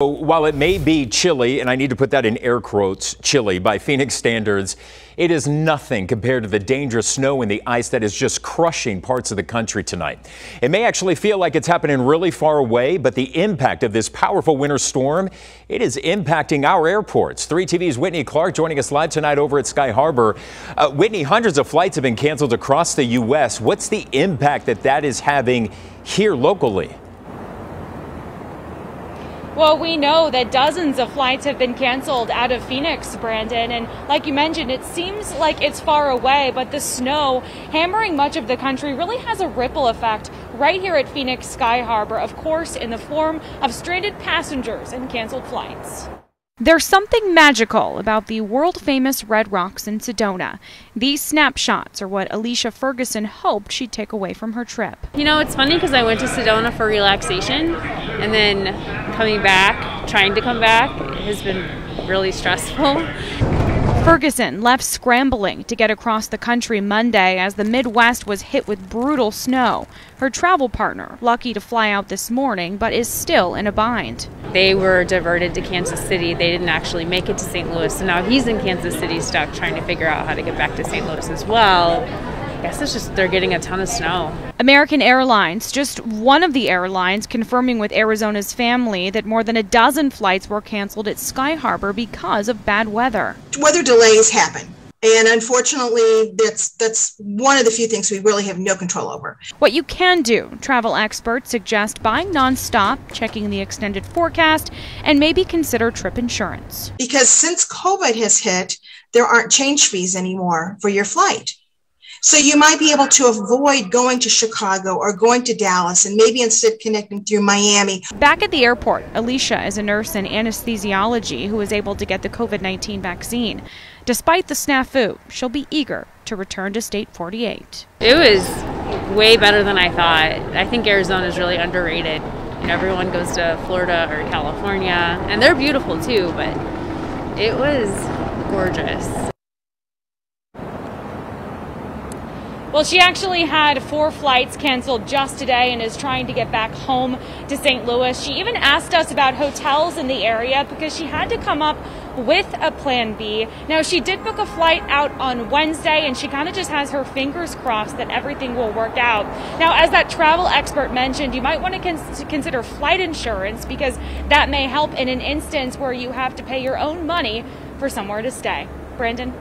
While it may be chilly, and I need to put that in air quotes, chilly by Phoenix standards, it is nothing compared to the dangerous snow and the ice that is just crushing parts of the country tonight. It may actually feel like it's happening really far away, but the impact of this powerful winter storm, it is impacting our airports. 3 TV's Whitney Clark joining us live tonight over at Sky Harbor. Whitney, hundreds of flights have been canceled across the U.S. What's the impact that is having here locally? Well, we know that dozens of flights have been canceled out of Phoenix, Brandon. And like you mentioned, it seems like it's far away, but the snow hammering much of the country really has a ripple effect right here at Phoenix Sky Harbor, of course, in the form of stranded passengers and canceled flights. There's something magical about the world-famous Red Rocks in Sedona. These snapshots are what Alicia Ferguson hoped she'd take away from her trip. You know, it's funny because I went to Sedona for relaxation, and then coming back, trying to come back, has been really stressful. Ferguson left scrambling to get across the country Monday as the Midwest was hit with brutal snow. Her travel partner, lucky to fly out this morning, but is still in a bind. They were diverted to Kansas City. They didn't actually make it to St. Louis, so now he's in Kansas City stuck trying to figure out how to get back to St. Louis as well. I guess it's just they're getting a ton of snow. American Airlines, just one of the airlines, confirming with Arizona's family that more than a dozen flights were canceled at Sky Harbor because of bad weather. Weather delays happen, and unfortunately that's one of the few things we really have no control over. What you can do, travel experts suggest buying nonstop, checking the extended forecast, and maybe consider trip insurance. Because since COVID has hit, there aren't change fees anymore for your flight. So you might be able to avoid going to Chicago or going to Dallas and maybe instead connecting through Miami. Back at the airport, Alicia is a nurse in anesthesiology who was able to get the COVID-19 vaccine. Despite the snafu, she'll be eager to return to State 48. It was way better than I thought. I think Arizona is really underrated. You know, everyone goes to Florida or California, and they're beautiful too, but it was gorgeous. Well, she actually had 4 flights canceled just today and is trying to get back home to St. Louis. She even asked us about hotels in the area because she had to come up with a plan B. Now, she did book a flight out on Wednesday, and she kind of just has her fingers crossed that everything will work out. Now, as that travel expert mentioned, you might want to consider flight insurance because that may help in an instance where you have to pay your own money for somewhere to stay. Brandon?